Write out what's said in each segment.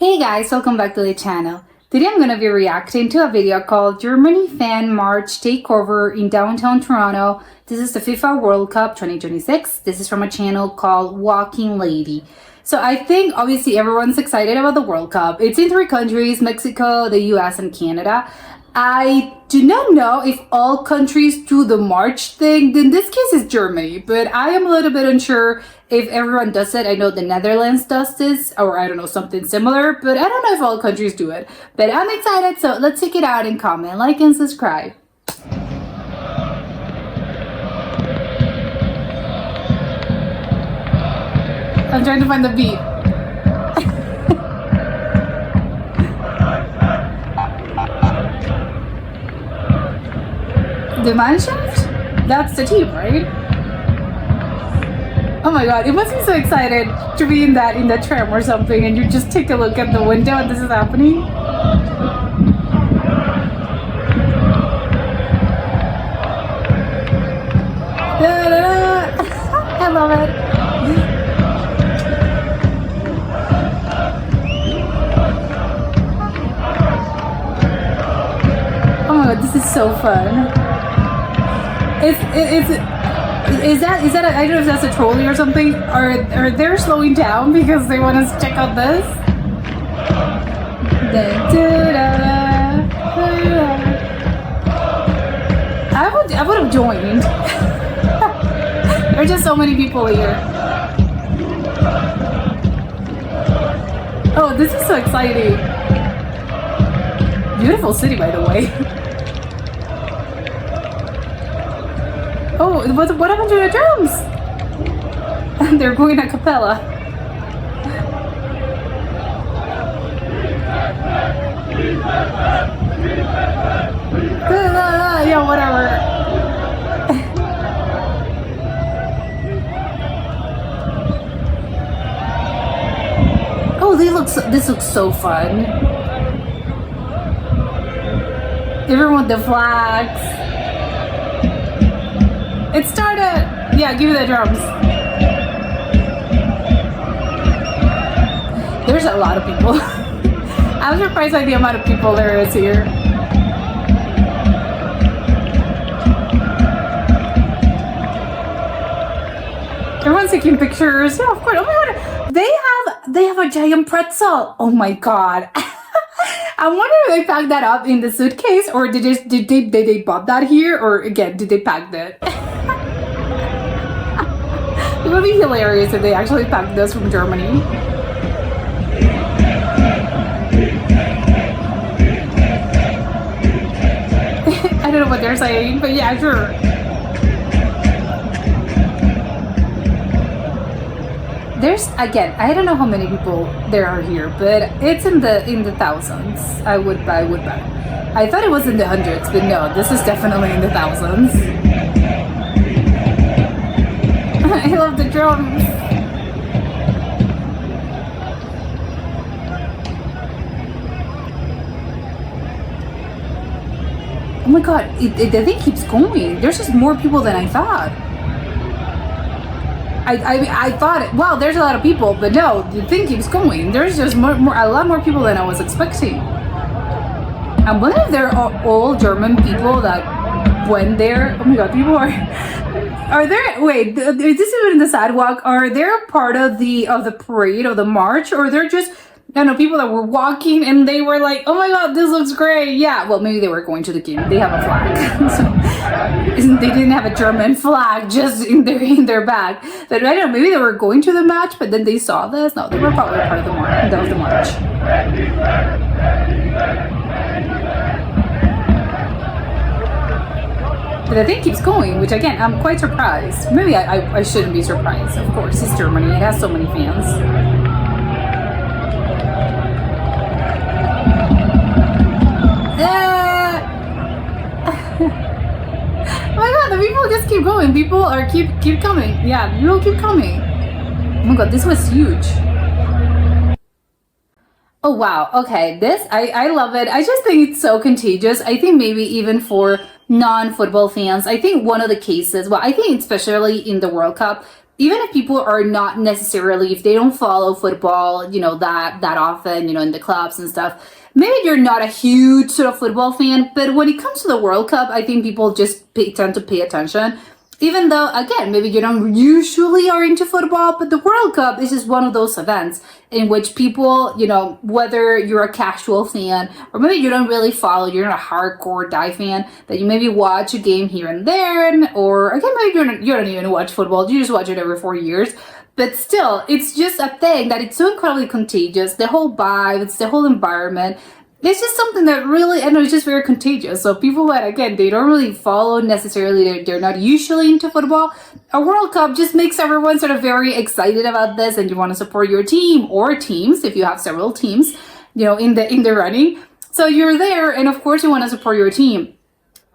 Hey guys, welcome back to the channel. Today I'm going to be reacting to a video called Germany Fan March Takeover in downtown Toronto. This is the FIFA World Cup 2026. This is from a channel called Walking Lady. So I think obviously everyone's excited about the World Cup. It's in 3 countries, Mexico, the US, and Canada. I do not know if all countries do the March thing. In this case, it's Germany, but I am a little bit unsure if everyone does it. I know the Netherlands does this, or I don't know, something similar, but I don't know if all countries do it. But I'm excited, so let's check it out and comment, like, and subscribe. I'm trying to find the beat. The Mannschaft? That's the team, right? Oh my god, it must be so excited to be in the tram or something, and you just take a look at the window and this is happening. I love it. Oh my god, this is so fun. Is that I don't know if that's a trolley or something. Are they slowing down because they want us to check out this? I would have joined. There are just so many people here. Oh, this is so exciting. Beautiful city, by the way. Oh, what happened to the drums? They're going a cappella. Yeah, whatever. Oh, this looks so fun. Everyone with the flags. It started! Yeah, give me the drums. There's a lot of people. I'm surprised by the amount of people there is here. Everyone's taking pictures. Yeah, of course. Oh my god. They have a giant pretzel. Oh my god. I wonder if they packed that up in the suitcase, or did they bought that here, or again, did they pack that? It would be hilarious if they actually packed this from Germany. I don't know what they're saying, but yeah, sure. There's, again, I don't know how many people there are here, but it's in the thousands. I would bet. I thought it was in the hundreds, but no, this is definitely in the thousands. I love the drums. Oh my god, the thing keeps going. There's just more people than I thought. I thought, wow, there's a lot of people, but no, the thing keeps going. There's just a lot more people than I was expecting. I wonder if they're all German people that went there. Oh my god, people are there? Wait, is this even in the sidewalk? Are they part of the parade or the march, or they're just, I don't know, people that were walking and they were like, oh my god, this looks great. Yeah, well, maybe they were going to the game. They have a flag. So, they didn't have a German flag just in their bag. But I don't know, maybe they were going to the match, but then they saw this. No, they were probably part of the march. But the thing keeps going, which again, I'm quite surprised. Maybe I shouldn't be surprised. Of course, it's Germany. It has so many fans. Oh my god, the people just keep going. People are keep coming. Yeah, people keep coming. Oh my god, this was huge. Oh wow, okay, this, I love it. I just think it's so contagious. I think maybe even for non-football fans, I think one of the cases, well, I think especially in the World Cup, even if people are not necessarily, if they don't follow football, that often, in the clubs and stuff, maybe you're not a huge sort of football fan, but when it comes to the World Cup, I think people just tend to pay attention. Even though, again, maybe you don't usually are into football, but the World Cup is just one of those events in which people, whether you're a casual fan or maybe you don't really follow, you're not a hardcore die fan, that you maybe watch a game here and there, or again, maybe you don't even watch football, you just watch it every 4 years. But still, it's just a thing that it's so incredibly contagious. The whole vibe, it's the whole environment. It's just something that really, I know, it's just very contagious. So people that, again, they don't really follow necessarily, they're not usually into football. A World Cup just makes everyone sort of very excited about this, and you want to support your team or teams if you have several teams, in the running. So you're there, and of course you want to support your team.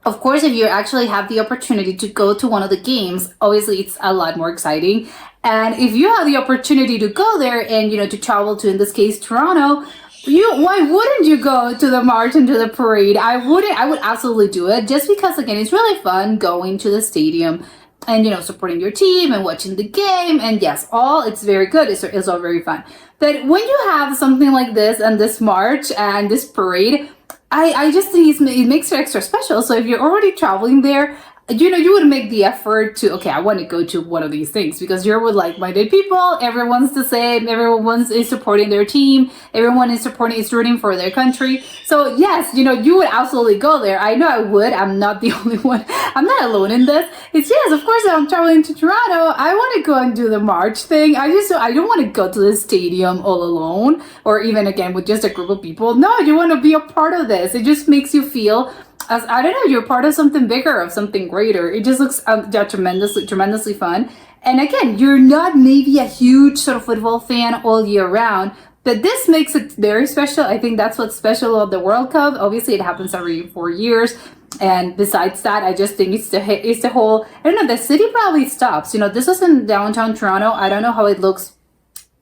Of course, if you actually have the opportunity to go to one of the games, obviously it's a lot more exciting. And if you have the opportunity to go there and, to travel to, in this case, Toronto, why wouldn't you go to the march and to the parade? I would absolutely do it, just because, again, it's really fun going to the stadium and, supporting your team and watching the game. And yes, it's very good. It's all very fun. But when you have something like this and this march and this parade, I just think it makes it extra special. So if you're already traveling there, you would make the effort to, okay, I want to go to one of these things, because you're with like-minded people. Everyone's the same. Everyone is supporting their team. Everyone is rooting for their country. So yes, you would absolutely go there. I know I would. I'm not the only one. I'm not alone in this. It's yes, of course, I'm traveling to Toronto. I want to go and do the march thing. I don't want to go to the stadium all alone, or even, again, with just a group of people. No, you want to be a part of this. It just makes you feel, as I don't know, you're part of something bigger, of something greater. It just looks tremendously fun. And again, you're not maybe a huge sort of football fan all year round, but this makes it very special. I think that's what's special about the World Cup. Obviously, it happens every 4 years. And besides that, I just think it's the whole, I don't know, the city probably stops. This was in downtown Toronto. I don't know how it looks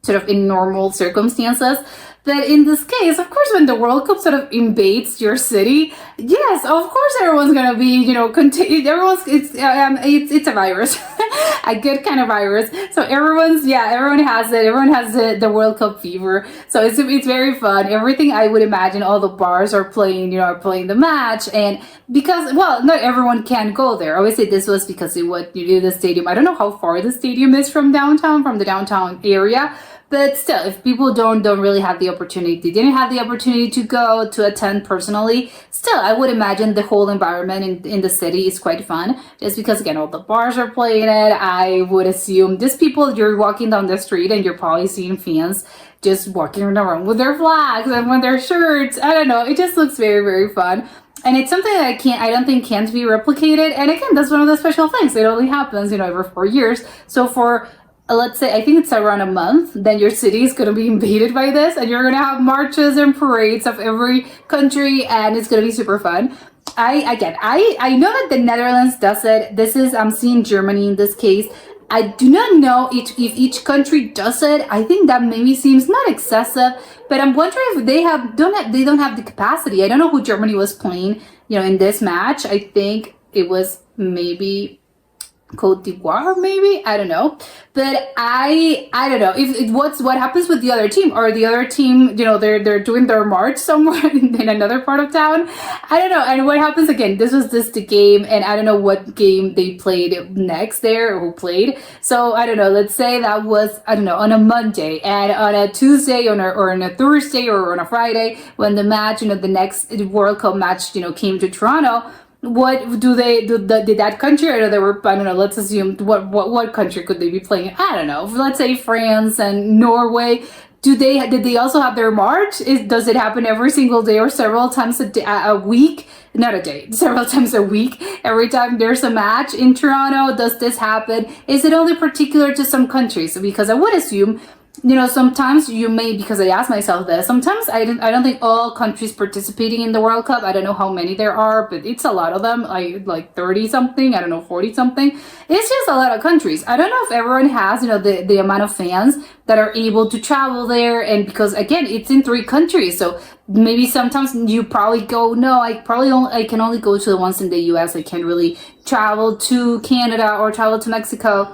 sort of in normal circumstances. But in this case, of course, when the World Cup sort of invades your city, yes, of course, everyone's gonna be, it's a virus, a good kind of virus. So everyone has it. Everyone has the World Cup fever. So it's very fun. Everything, I would imagine, all the bars are playing the match, and because, well, not everyone can go there. Obviously, this was because you do the stadium. I don't know how far the stadium is from the downtown area. But still, if people didn't have the opportunity to go to attend personally, still, I would imagine the whole environment in the city is quite fun. Just because, again, all the bars are playing it. I would assume just people, you're walking down the street and you're probably seeing fans just walking around with their flags and with their shirts. I don't know. It just looks very, very fun. And it's something that I don't think can't be replicated. And again, that's one of the special things. It only happens, every 4 years. So for, let's say, I think it's around a month, then your city is going to be invaded by this, and you're going to have marches and parades of every country, and it's going to be super fun. I know that the Netherlands does it. I'm seeing Germany in this case. I do not know if each country does it. I think that maybe seems not excessive, but I'm wondering if they don't have the capacity. I don't know who Germany was playing, in this match. I think it was maybe Côte d'Ivoire, maybe, I don't know, but I don't know if what happens with the other team, or the other team, they're doing their march somewhere in another part of town. I don't know. And what happens, again, this was just the game, and I don't know what game they played next there, or who played. So I don't know, let's say that was, I don't know, on a Monday, and on a Tuesday, or on a Thursday, or on a Friday, when the match, the next World Cup match, came to Toronto. What did that country, or they were, I don't know, let's assume, what country could they be playing? I don't know, let's say France and Norway. Did they also have their march? Does it happen every single day, or several times a week? Not a day, several times a week. Every time there's a match in Toronto, does this happen? Is it only particular to some countries? Because I would assume, sometimes you may, because I asked myself this, sometimes I don't think all countries participating in the World Cup, I don't know how many there are, but it's a lot of them, like 30 something, I don't know, 40 something. It's just a lot of countries. I don't know if everyone has, the amount of fans that are able to travel there, and because, again, it's in 3 countries, so maybe sometimes you probably go, no, I can only go to the ones in the US. I can't really travel to Canada or travel to Mexico.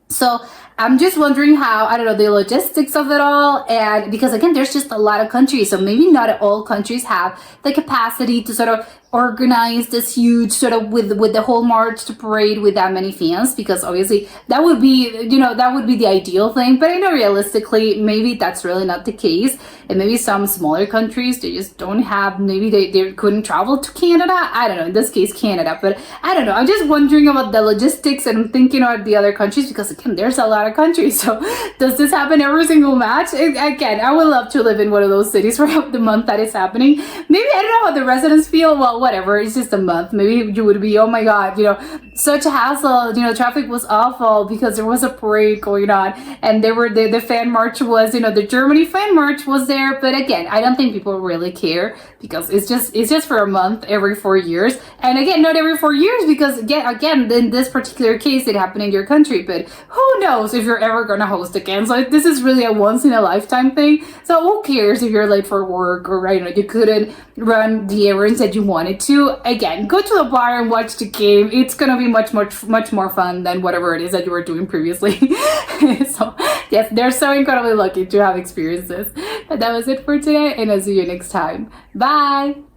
So I'm just wondering how, I don't know, the logistics of it all. And because again, there's just a lot of countries. So maybe not all countries have the capacity to sort of organize this huge sort of with the whole march to parade with that many fans, because obviously that would be, that would be the ideal thing. But I know realistically, maybe that's really not the case. And maybe some smaller countries, they just don't have, maybe they couldn't travel to Canada. I don't know, in this case, Canada. But I don't know. I'm just wondering about the logistics and thinking about the other countries, because again, there's a lot of countries. So does this happen every single match? Again, I would love to live in one of those cities for the month that it's happening. Maybe, I don't know how the residents feel. Well, whatever, it's just a month. Maybe you would be, oh my God, such a hassle. Traffic was awful because there was a parade going on, and they were the fan march was, the Germany fan march was there. But again, I don't think people really care, because it's just for a month every 4 years. And again, not every 4 years, because again, in this particular case, it happened in your country. But who knows if you're ever gonna host again? So this is really a once in a lifetime thing. So who cares if you're late for work, or you couldn't run the errands that you wanted to? Again, go to the bar and watch the game. It's gonna be much more fun than whatever it is that you were doing previously. So yes, they're so incredibly lucky to have experienced this. But that was it for today, and I'll see you next time. Bye.